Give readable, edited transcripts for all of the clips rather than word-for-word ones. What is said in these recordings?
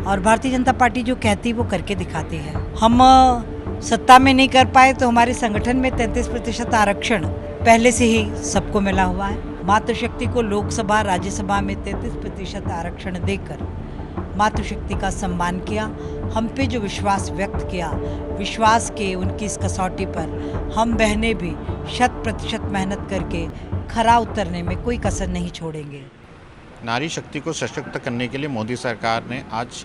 और भारतीय जनता पार्टी जो कहती है वो करके दिखाती है। हम सत्ता में नहीं कर पाए तो हमारे संगठन में 33% आरक्षण पहले से ही सबको मिला हुआ है। मातृशक्ति को लोकसभा राज्यसभा में 33% आरक्षण देकर मातृशक्ति का सम्मान किया। हम पे जो विश्वास व्यक्त किया, विश्वास के उनकी इस कसौटी पर हम बहनें भी 100% मेहनत करके खरा उतरने में कोई कसर नहीं छोड़ेंगे। नारी शक्ति को सशक्त करने के लिए मोदी सरकार ने आज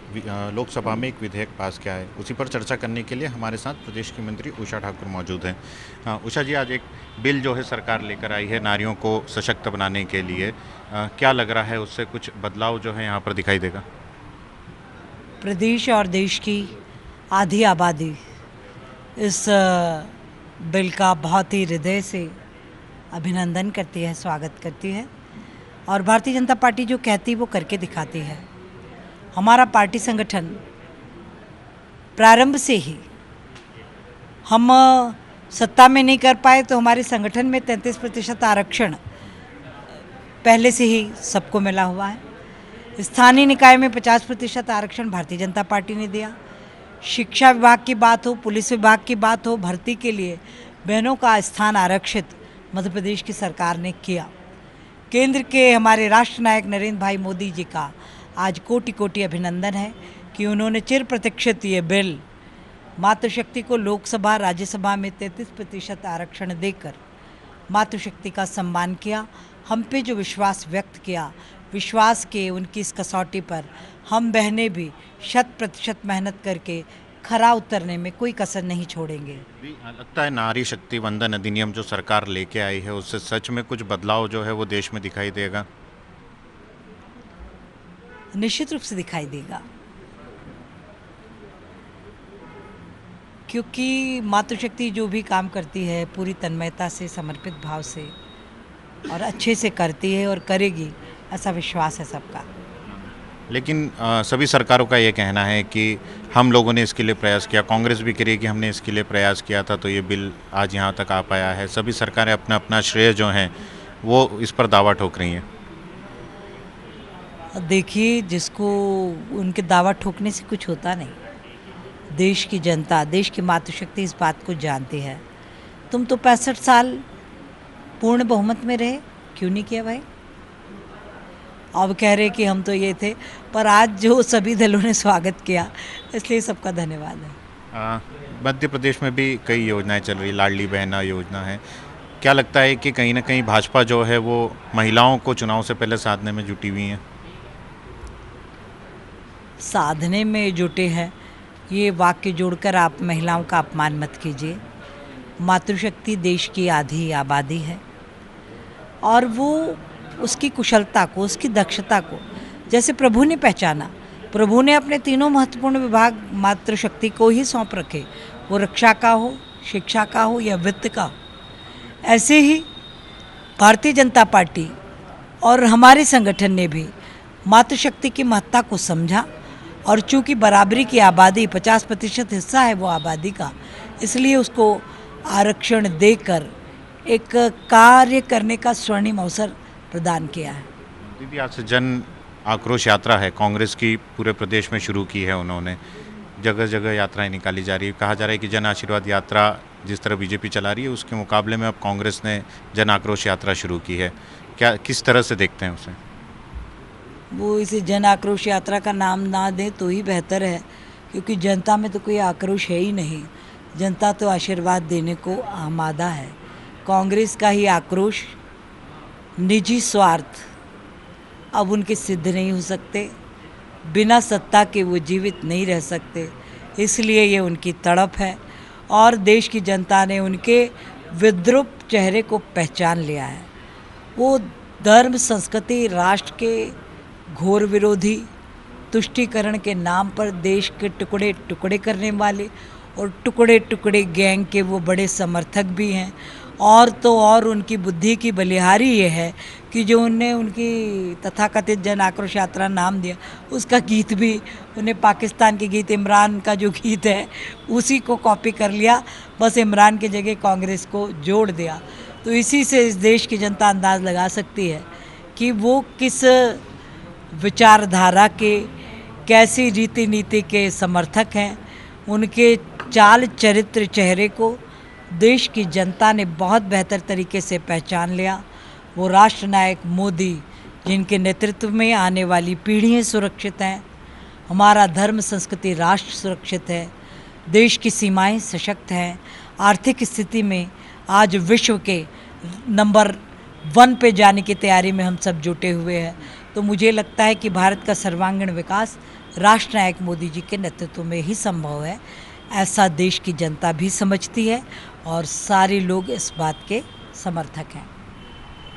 लोकसभा में एक विधेयक पास किया है। उसी पर चर्चा करने के लिए हमारे साथ प्रदेश की मंत्री उषा ठाकुर मौजूद हैं। उषा जी, आज एक बिल जो है सरकार लेकर आई है नारियों को सशक्त बनाने के लिए, क्या लग रहा है उससे कुछ बदलाव जो है यहाँ पर दिखाई देगा? प्रदेश और देश की आधी आबादी इस बिल का बहुत ही हृदय से अभिनंदन करती है, स्वागत करती है और भारतीय जनता पार्टी जो कहती है वो करके दिखाती है। हमारा पार्टी संगठन प्रारंभ से ही हम सत्ता में नहीं कर पाए तो हमारे संगठन में 33% आरक्षण पहले से ही सबको मिला हुआ है। स्थानीय निकाय में 50% आरक्षण भारतीय जनता पार्टी ने दिया। शिक्षा विभाग की बात हो, पुलिस विभाग की बात हो, भर्ती के लिए बहनों का स्थान आरक्षित मध्य प्रदेश की सरकार ने किया। केंद्र के हमारे राष्ट्र नायक नरेंद्र भाई मोदी जी का आज कोटि कोटि अभिनंदन है कि उन्होंने चिर प्रतीक्षित ये बिल मातृशक्ति को लोकसभा राज्यसभा में 33% आरक्षण देकर मातृशक्ति का सम्मान किया। हम पे जो विश्वास व्यक्त किया, विश्वास के उनकी इस कसौटी पर हम बहनें भी 100% मेहनत करके खरा उतरने में कोई कसर नहीं छोड़ेंगे। लगता है नारी शक्ति वंदन अधिनियम जो सरकार लेके आई है उससे सच में कुछ बदलाव जो है वो देश में दिखाई देगा? निश्चित रूप से दिखाई देगा, क्योंकि मातृशक्ति जो भी काम करती है पूरी तन्मयता से, समर्पित भाव से और अच्छे से करती है और करेगी, ऐसा विश्वास है सबका। लेकिन सभी सरकारों का ये कहना है कि हम लोगों ने इसके लिए प्रयास किया, कांग्रेस भी कह रही है कि हमने इसके लिए प्रयास किया था तो ये बिल आज यहाँ तक आ पाया है। सभी सरकारें अपना अपना श्रेय जो हैं वो इस पर दावा ठोक रही हैं। देखिए, जिसको उनके दावा ठोकने से कुछ होता नहीं। देश की जनता, देश की मातृशक्ति इस बात को जानती है। तुम तो 65 साल पूर्ण बहुमत में रहे, क्यों नहीं किया भाई? अब कह रहे कि हम तो ये थे, पर आज जो सभी दलों ने स्वागत किया इसलिए सबका धन्यवाद है। मध्य प्रदेश में भी कई योजनाएं चल रही, लाडली बहना योजना है। क्या लगता है कि कहीं ना कहीं भाजपा जो है वो महिलाओं को चुनाव से पहले साधने में जुटी हुई है? साधने में जुटे हैं, ये वाक्य जोड़कर आप महिलाओं का अपमान मत कीजिए। मातृशक्ति देश की आधी आबादी है और वो उसकी कुशलता को, उसकी दक्षता को जैसे प्रभु ने पहचाना, प्रभु ने अपने तीनों महत्वपूर्ण विभाग मातृशक्ति को ही सौंप रखे, वो रक्षा का हो, शिक्षा का हो या वित्त का हो। ऐसे ही भारतीय जनता पार्टी और हमारे संगठन ने भी मातृशक्ति की महत्ता को समझा और चूंकि बराबरी की आबादी 50% हिस्सा है वो आबादी का, इसलिए उसको आरक्षण देकर एक कार्य करने का स्वर्णिम अवसर प्रदान किया है। दीदी, आज से जन आक्रोश यात्रा है कांग्रेस की, पूरे प्रदेश में शुरू की है उन्होंने। जगह जगह यात्राएं निकाली जा रही है। कहा जा रहा है कि जन आशीर्वाद यात्रा जिस तरह बीजेपी चला रही है उसके मुकाबले में अब कांग्रेस ने जन आक्रोश यात्रा शुरू की है। क्या, किस तरह से देखते हैं उसे? वो इसे जन आक्रोश यात्रा का नाम ना दें तो ही बेहतर है, क्योंकि जनता में तो कोई आक्रोश है ही नहीं। जनता तो आशीर्वाद देने को आमादा है। कांग्रेस का ही आक्रोश, निजी स्वार्थ अब उनके सिद्ध नहीं हो सकते, बिना सत्ता के वो जीवित नहीं रह सकते, इसलिए ये उनकी तड़प है और देश की जनता ने उनके विद्रूप चेहरे को पहचान लिया है। वो धर्म, संस्कृति, राष्ट्र के घोर विरोधी, तुष्टीकरण के नाम पर देश के टुकड़े टुकड़े करने वाले और टुकड़े टुकड़े गैंग के वो बड़े समर्थक भी हैं। और तो और उनकी बुद्धि की बलिहारी ये है कि जो उनने उनकी तथाकथित जन आक्रोश यात्रा नाम दिया, उसका गीत भी उन्हें पाकिस्तान के गीत इमरान का जो गीत है उसी को कॉपी कर लिया, बस इमरान की जगह कांग्रेस को जोड़ दिया। तो इसी से इस देश की जनता अंदाज़ लगा सकती है कि वो किस विचारधारा के, कैसी रीति नीति के समर्थक हैं। उनके चाल चरित्र चेहरे को देश की जनता ने बहुत बेहतर तरीके से पहचान लिया। वो राष्ट्र नायक मोदी जिनके नेतृत्व में आने वाली पीढ़ियाँ सुरक्षित हैं, हमारा धर्म संस्कृति राष्ट्र सुरक्षित है, देश की सीमाएं सशक्त हैं, आर्थिक स्थिति में आज विश्व के नंबर 1 पे जाने की तैयारी में हम सब जुटे हुए हैं। तो मुझे लगता है कि भारत का सर्वांगीण विकास राष्ट्र नायक मोदी जी के नेतृत्व में ही संभव है। ऐसा देश की जनता भी समझती है और सारे लोग इस बात के समर्थक हैं।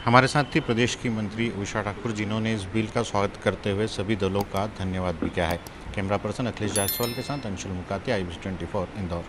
हमारे साथ थी प्रदेश की मंत्री उषा ठाकुर, जिन्होंने इस बिल का स्वागत करते हुए सभी दलों का धन्यवाद भी किया है। कैमरा पर्सन अखिलेश जायसवाल के साथ अंशुल मुकाती, IBC 24 इंदौर।